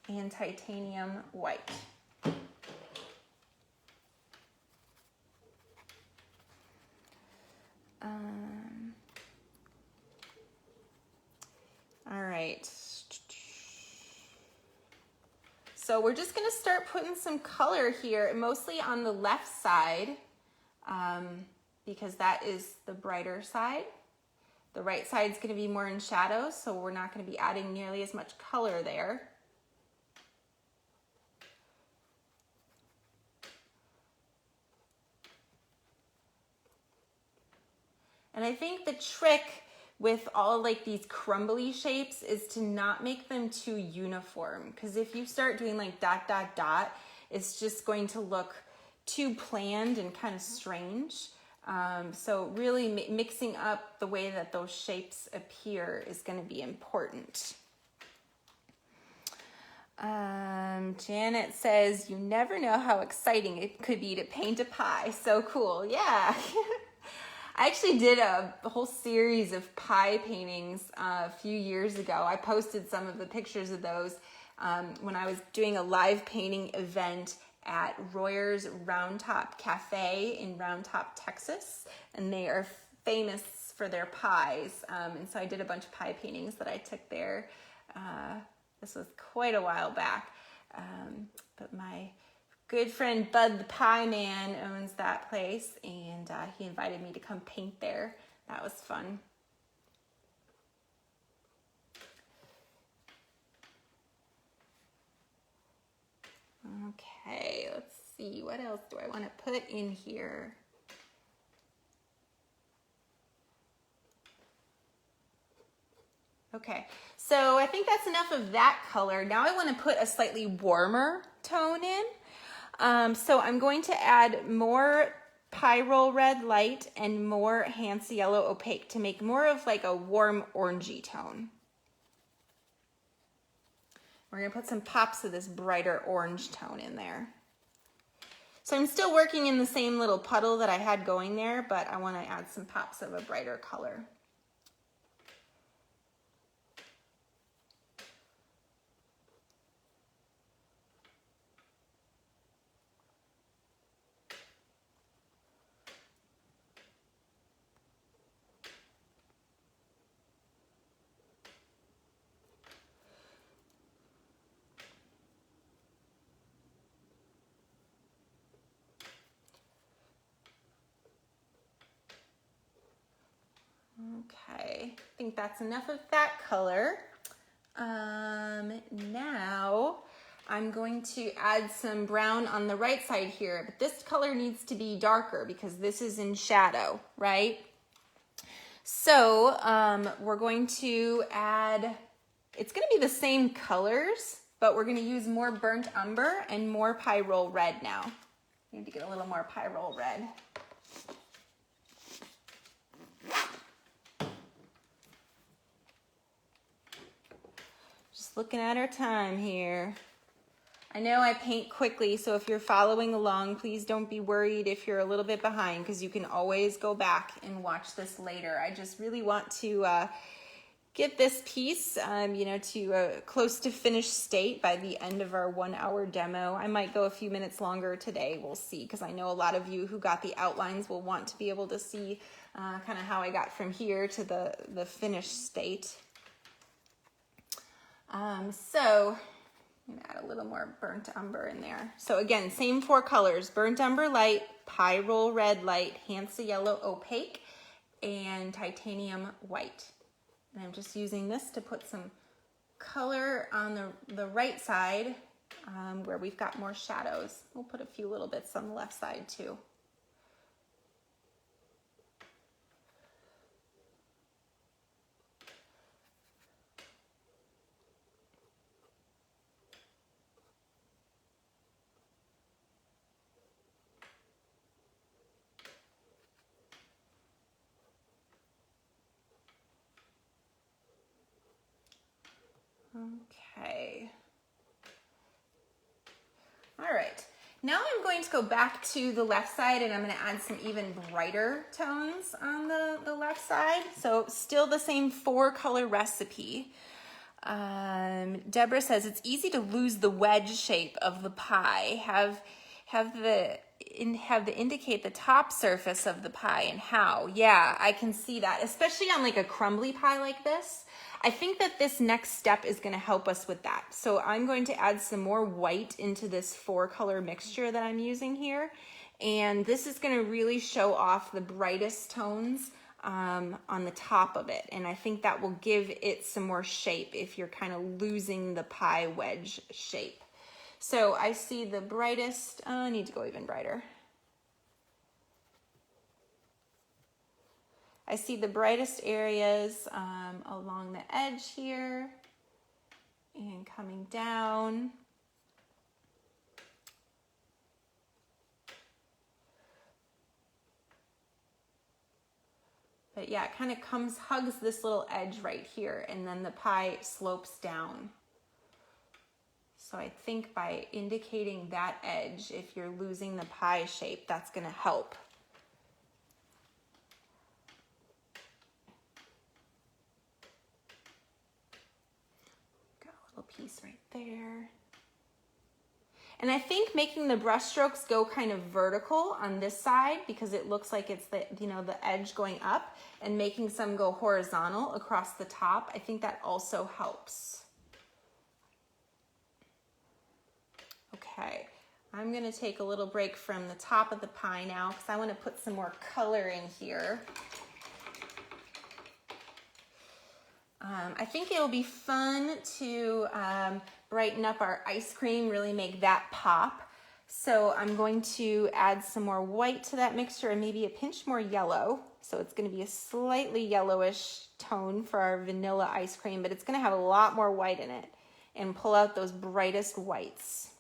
and titanium white. All right. So we're just gonna start putting some color here, mostly on the left side, because that is the brighter side. The right side is gonna be more in shadow, so we're not gonna be adding nearly as much color there. And I think the trick with all like these crumbly shapes is to not make them too uniform, because if you start doing like dot, dot, dot, it's just going to look too planned and kind of strange. So really mixing up the way that those shapes appear is going to be important. Janet says, you never know how exciting it could be to paint a pie. So cool. Yeah. I actually did a whole series of pie paintings a few years ago. I posted some of the pictures of those when I was doing a live painting event at Royer's Round Top Cafe in Round Top, Texas. And they are famous for their pies. And so I did a bunch of pie paintings that I took there. This was quite a while back. But my good friend Bud the Pie Man owns that place, and he invited me to come paint there. That was fun. Okay, let's see. What else do I want to put in here? Okay, so I think that's enough of that color. Now I want to put a slightly warmer tone in. So I'm going to add more pyrrole red light and more Hansa yellow opaque to make more of like a warm orangey tone. We're going to put some pops of this brighter orange tone in there. So I'm still working in the same little puddle that I had going there, but I want to add some pops of a brighter color. Okay, I think that's enough of that color. Now I'm going to add some brown on the right side here, but this color needs to be darker because this is in shadow, right? So we're going to add, it's going to be the same colors, but we're going to use more burnt umber and more pyrrole red now. Need to get a little more pyrrole red. Just looking at our time here. I know I paint quickly, so if you're following along, please don't be worried if you're a little bit behind, because you can always go back and watch this later. I just really want to get this piece, to a close to finished state by the end of our 1 hour demo. I might go a few minutes longer today, we'll see, because I know a lot of you who got the outlines will want to be able to see kind of how I got from here to the finished state. So I'm gonna add a little more burnt umber in there. So again, same 4 colors: burnt umber light, pyrrole red light, Hansa yellow opaque, and titanium white. And I'm just using this to put some color on the right side where we've got more shadows. We'll put a few little bits on the left side too. Okay. All right, now I'm going to go back to the left side and I'm going to add some even brighter tones on the left side. So still the same 4-color recipe. Deborah says it's easy to lose the wedge shape of the pie. Have the indicate the top surface of the pie and how. Yeah, I can see that, especially on like a crumbly pie like this. I think that this next step is going to help us with that. So I'm going to add some more white into this 4-color mixture that I'm using here. And this is going to really show off the brightest tones on the top of it. And I think that will give it some more shape if you're kind of losing the pie wedge shape. So I see the brightest, I need to go even brighter. I see the brightest areas along the edge here and coming down. But yeah, it kind of hugs this little edge right here, and then the pie slopes down. So I think by indicating that edge, if you're losing the pie shape, that's going to help. Got a little piece right there. And I think making the brush strokes go kind of vertical on this side, because it looks like it's the edge going up, and making some go horizontal across the top, I think that also helps. Okay, I'm going to take a little break from the top of the pie now because I want to put some more color in here. I think it'll be fun to brighten up our ice cream, really make that pop. So I'm going to add some more white to that mixture and maybe a pinch more yellow. So it's going to be a slightly yellowish tone for our vanilla ice cream, but it's going to have a lot more white in it, and pull out those brightest whites.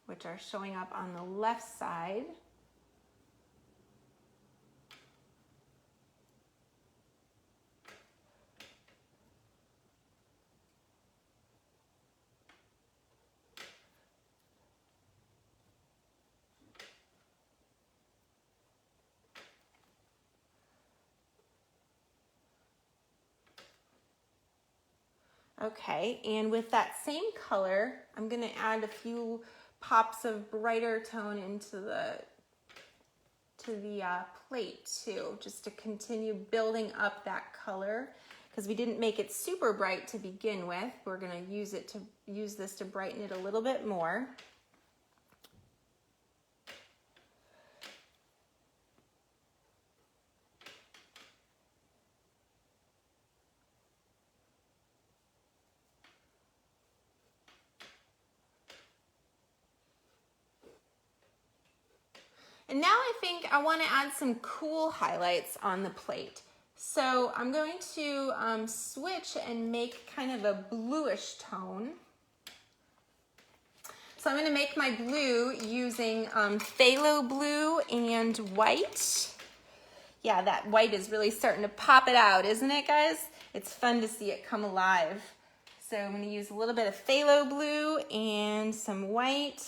Which are showing up on the left side. Okay, and with that same color, I'm going to add a few pops of brighter tone into the plate too, just to continue building up that color, because we didn't make it super bright to begin with. We're going to use this to brighten it a little bit more. And now I think I want to add some cool highlights on the plate. So I'm going to switch and make kind of a bluish tone. So I'm going to make my blue using phthalo blue and white. Yeah, that white is really starting to pop it out, isn't it, guys? It's fun to see it come alive. So I'm going to use a little bit of phthalo blue and some white.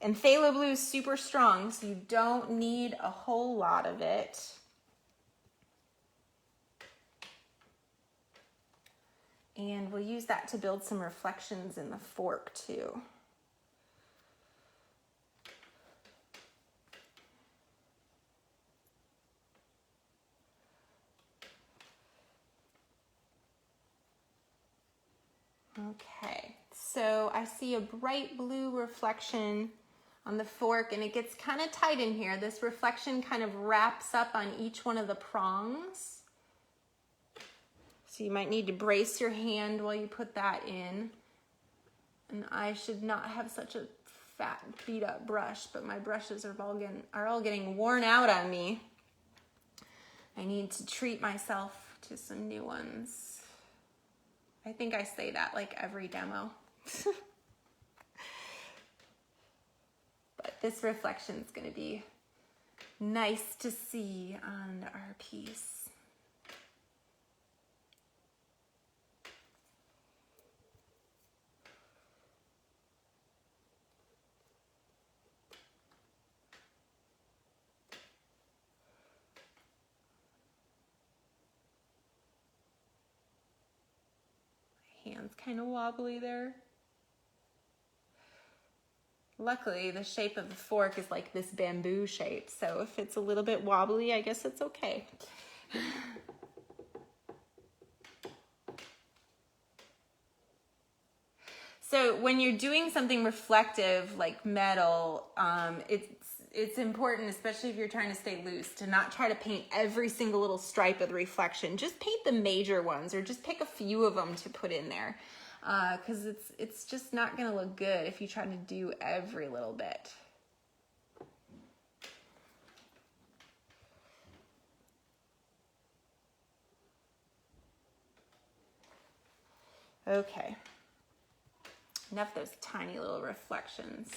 And phthalo blue is super strong, so you don't need a whole lot of it. And we'll use that to build some reflections in the fork too. Okay, so I see a bright blue reflection on the fork, and it gets kind of tight in here. This reflection kind of wraps up on each one of the prongs. So you might need to brace your hand while you put that in. And I should not have such a fat beat up brush, but my brushes are all getting worn out on me. I need to treat myself to some new ones. I think I say that like every demo. But this reflection is going to be nice to see on our piece. kind of wobbly there. Luckily, the shape of the fork is like this bamboo shape, so if it's a little bit wobbly, I guess it's okay. So when you're doing something reflective like metal, it's important, especially if you're trying to stay loose, to not try to paint every single little stripe of the reflection. Just paint the major ones, or just pick a few of them to put in there, because it's just not going to look good if you try to do every little bit. Okay. Enough of those tiny little reflections.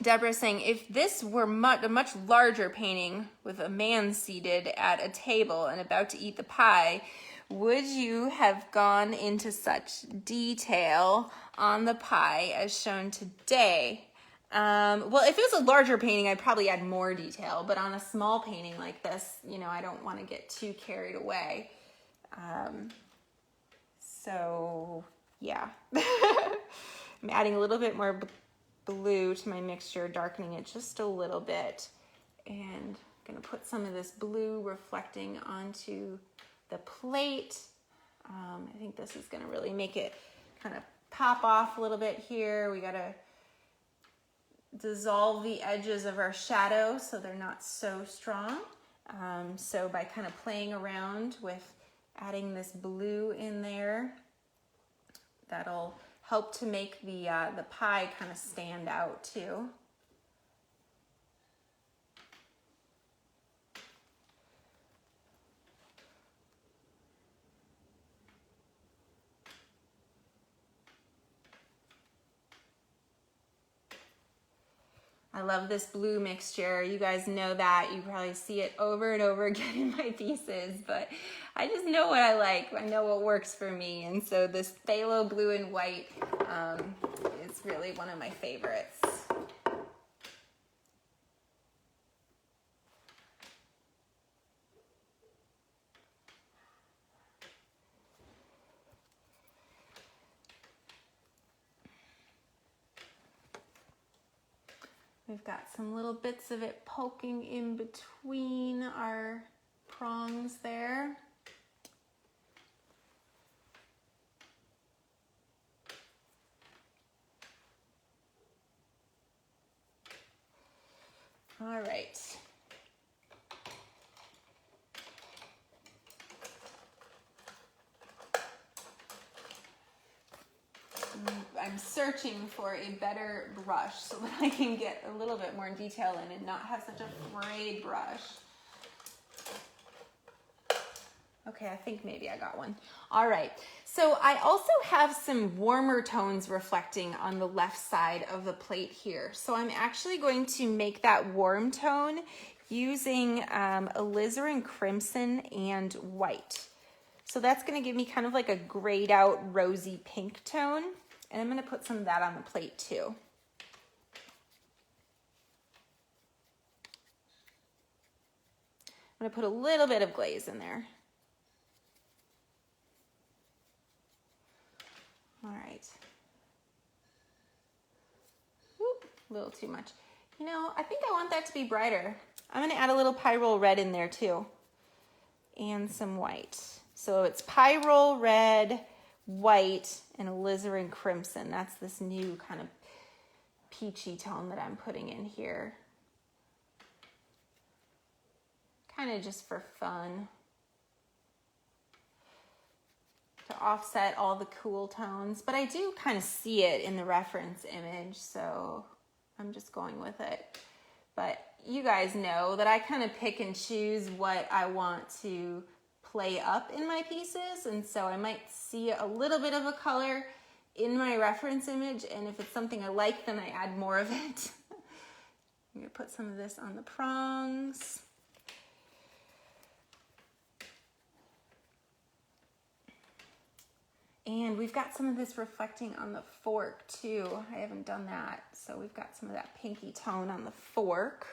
Deborah's saying, if this were a much larger painting with a man seated at a table and about to eat the pie, would you have gone into such detail on the pie as shown today? Well, if it was a larger painting, I'd probably add more detail, but on a small painting like this, you know, I don't want to get too carried away. So yeah, I'm adding a little bit more blue to my mixture, darkening it just a little bit, and I'm going to put some of this blue reflecting onto the plate. I think this is going to really make it kind of pop off a little bit here. We got to dissolve the edges of our shadow so they're not so strong. So by kind of playing around with adding this blue in there, that'll help to make the pie kind of stand out too. I love this blue mixture. You guys know that. You probably see it over and over again in my pieces, but I just know what I like. I know what works for me. And so this phthalo blue and white is really one of my favorites. We've got some little bits of it poking in between our prongs there. All right. I'm searching for a better brush so that I can get a little bit more detail in and not have such a frayed brush. Okay, I think maybe I got one. All right, so I also have some warmer tones reflecting on the left side of the plate here. So I'm actually going to make that warm tone using alizarin crimson and white. So that's gonna give me kind of like a grayed out rosy pink tone. And I'm going to put some of that on the plate too. I'm going to put a little bit of glaze in there. All right. Oop, a little too much. You know, I think I want that to be brighter. I'm going to add a little pyrrole red in there too. And some white. So it's pyrrole red, white, and alizarin crimson. That's this new kind of peachy tone that I'm putting in here. Kind of just for fun. To offset all the cool tones. But I do kind of see it in the reference image, so I'm just going with it. But you guys know that I kind of pick and choose what I want to play up in my pieces, and so I might see a little bit of a color in my reference image, and if it's something I like, then I add more of it. I'm gonna put some of this on the prongs. And we've got some of this reflecting on the fork too. I haven't done that, so we've got some of that pinky tone on the fork.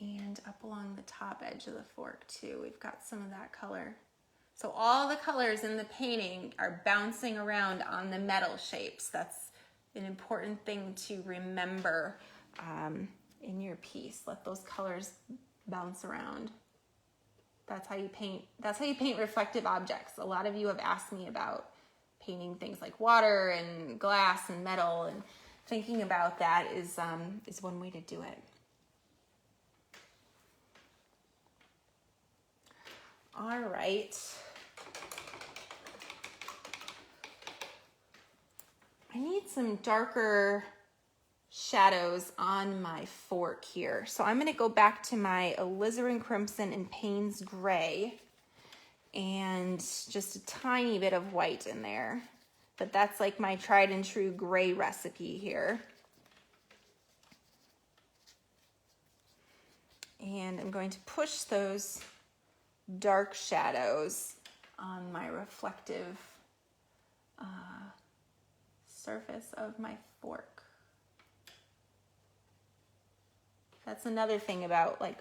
And up along the top edge of the fork too, we've got some of that color. So all the colors in the painting are bouncing around on the metal shapes. That's an important thing to remember in your piece. Let those colors bounce around. That's how you paint. That's how you paint reflective objects. A lot of you have asked me about painting things like water and glass and metal, and thinking about that is one way to do it. All right. I need some darker shadows on my fork here. So I'm going to go back to my alizarin crimson and Payne's gray and just a tiny bit of white in there. But that's like my tried and true gray recipe here. And I'm going to push those dark shadows on my reflective surface of my fork. That's another thing about like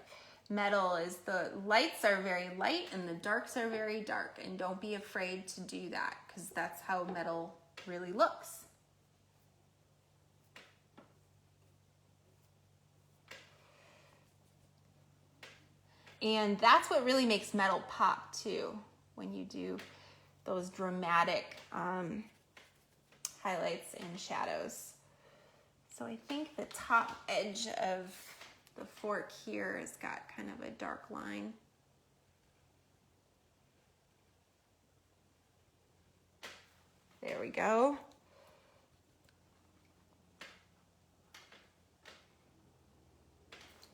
metal is the lights are very light and the darks are very dark, and don't be afraid to do that because that's how metal really looks. And that's what really makes metal pop too, when you do those dramatic highlights and shadows. So I think the top edge of the fork here has got kind of a dark line. There we go.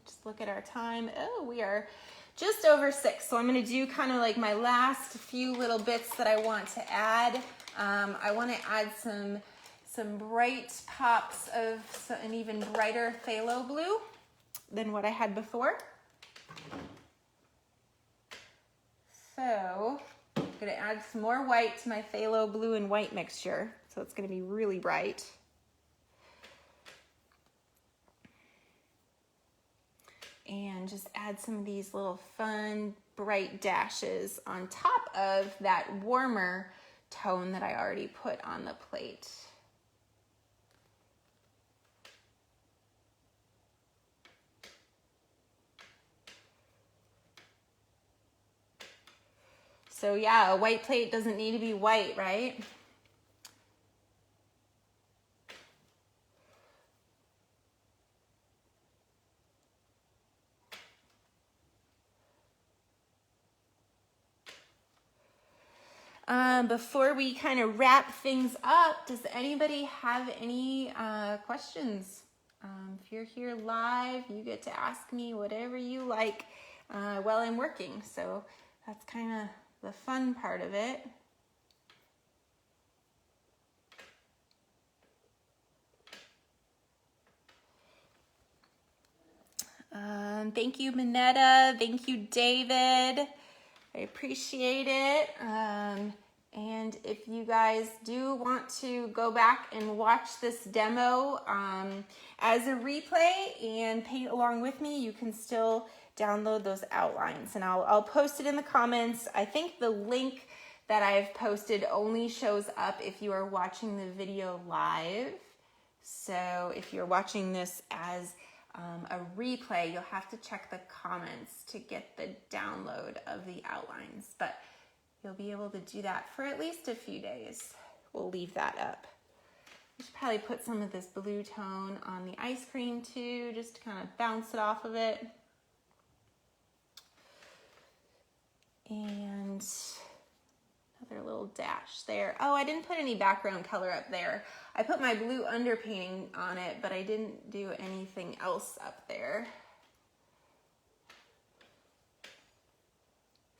Just look at our time. Oh, we are just over 6. So I'm going to do kind of like my last few little bits that I want to add. I want to add some bright pops of an even brighter phthalo blue than what I had before. So I'm going to add some more white to my phthalo blue and white mixture. So it's going to be really bright. And just add some of these little fun bright dashes on top of that warmer tone that I already put on the plate. So yeah, a white plate doesn't need to be white, right? Before we kind of wrap things up, does anybody have any questions? If you're here live, you get to ask me whatever you like while I'm working. So that's kind of the fun part of it. Thank you, Minetta. Thank you, David. I appreciate it. And if you guys do want to go back and watch this demo as a replay and paint along with me, you can still download those outlines. And I'll post it in the comments. I think the link that I've posted only shows up if you are watching the video live. So if you're watching this as a replay, you'll have to check the comments to get the download of the outlines, but you'll be able to do that for at least a few days. We'll leave that up. I should probably put some of this blue tone on the ice cream too, just to kind of bounce it off of it. And another little dash there. Oh, I didn't put any background color up there. I put my blue underpainting on it, but I didn't do anything else up there.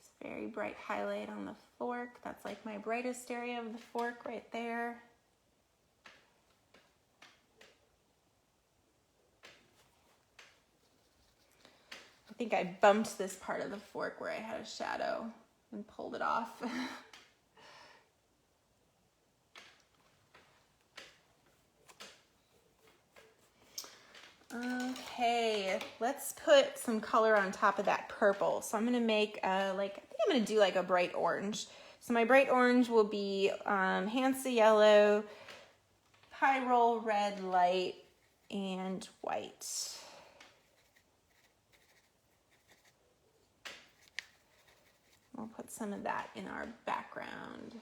It's a very bright highlight on the fork. That's like my brightest area of the fork right there. I think I bumped this part of the fork where I had a shadow and pulled it off. Okay, Okay, let's put some color on top of that purple. So I'm gonna make I think I'm gonna do like a bright orange. So my bright orange will be Hansa yellow, Pyrrole red light, and white. We'll put some of that in our background.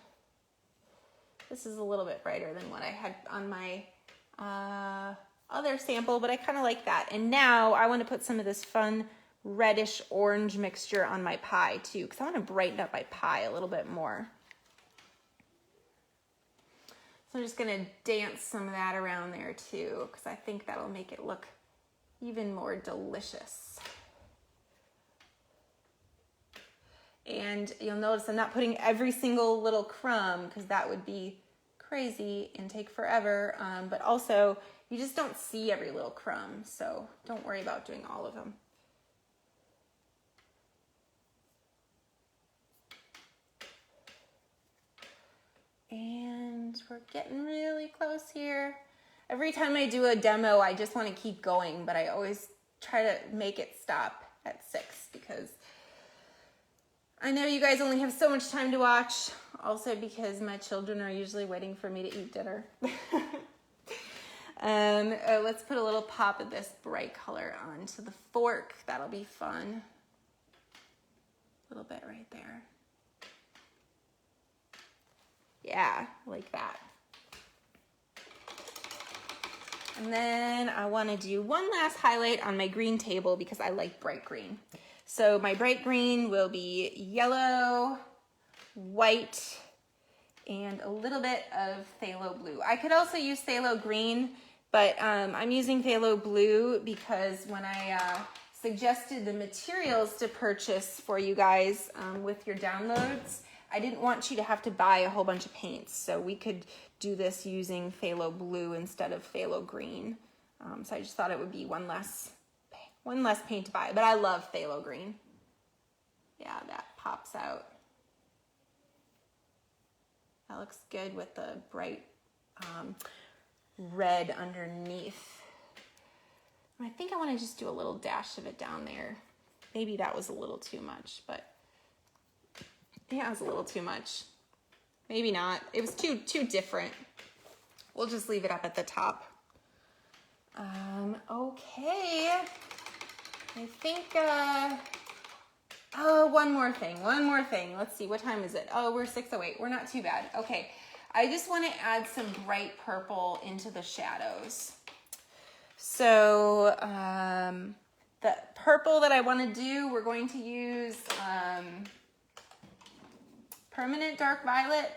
This is a little bit brighter than what I had on my other sample, but I kind of like that. And now I want to put some of this fun reddish orange mixture on my pie too, because I want to brighten up my pie a little bit more. So I'm just going to dance some of that around there too, because I think that'll make it look even more delicious. And you'll notice I'm not putting every single little crumb, because that would be crazy and take forever. But also, you just don't see every little crumb, so don't worry about doing all of them. And we're getting really close here. Every time I do a demo, I just want to keep going, but I always try to make it stop at 6 because I know you guys only have so much time to watch. Also because my children are usually waiting for me to eat dinner. Let's put a little pop of this bright color onto the fork. That'll be fun. A little bit right there. Yeah, like that. And then I want to do one last highlight on my green table because I like bright green. So my bright green will be yellow, white, and a little bit of phthalo blue. I could also use phthalo green, but I'm using phthalo blue because when I suggested the materials to purchase for you guys with your downloads, I didn't want you to have to buy a whole bunch of paints. So we could do this using phthalo blue instead of phthalo green. So I just thought it would be one less paint to buy, but I love phthalo green. Yeah, that pops out. That looks good with the bright red underneath. I think I want to just do a little dash of it down there. Maybe that was a little too much, but yeah, it was a little too much. Maybe not. It was too different. We'll just leave it up at the top. Okay. I think, oh, one more thing. Let's see, what time is it? Oh, we're 6:08. We're not too bad. Okay. I just want to add some bright purple into the shadows. So, the purple that I want to do, we're going to use permanent dark violet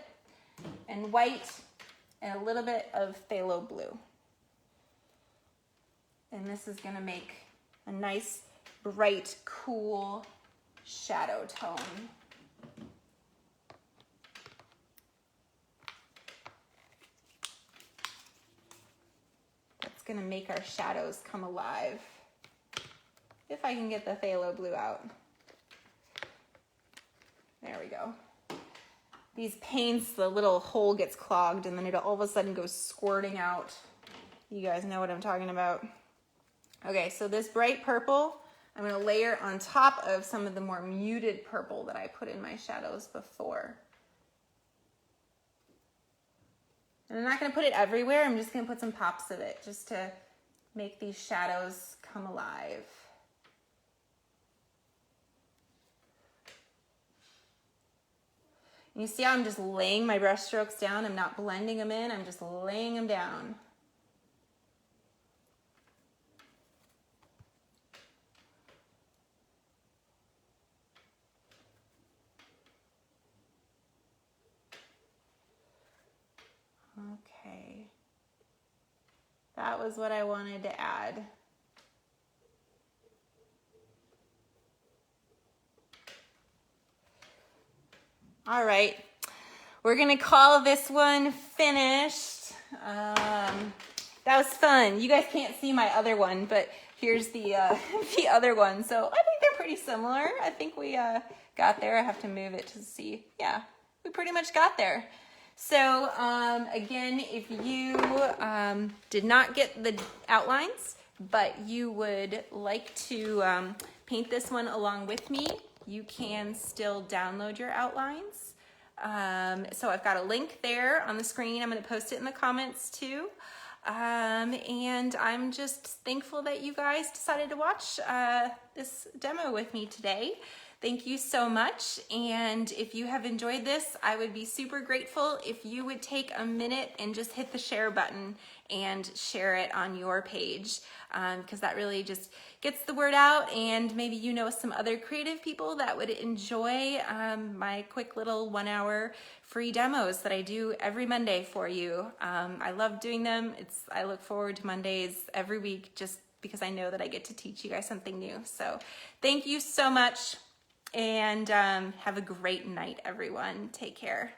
and white and a little bit of phthalo blue. And this is going to make a nice, bright, cool shadow tone. That's going to make our shadows come alive. If I can get the phthalo blue out. There we go. These paints, the little hole gets clogged and then it all of a sudden goes squirting out. You guys know what I'm talking about. Okay, so this bright purple, I'm going to layer on top of some of the more muted purple that I put in my shadows before. And I'm not going to put it everywhere. I'm just going to put some pops of it just to make these shadows come alive. You see how I'm just laying my brush strokes down? I'm not blending them in, I'm just laying them down. Okay. That was what I wanted to add. All right, we're gonna call this one finished. That was fun. You guys can't see my other one, but here's the the other one. So I think they're pretty similar. I think we got there. I have to move it to see. Yeah, we pretty much got there. So again, if you did not get the outlines, but you would like to paint this one along with me, you can still download your outlines. So I've got a link there on the screen. I'm going to post it in the comments too. And I'm just thankful that you guys decided to watch this demo with me today. Thank you so much. And if you have enjoyed this, I would be super grateful if you would take a minute and just hit the share button and share it on your page, because that really just gets the word out, and maybe you know some other creative people that would enjoy my quick little 1-hour free demos that I do every Monday for you. I love doing them. I look forward to Mondays every week just because I know that I get to teach you guys something new. So thank you so much, and have a great night, everyone. Take care.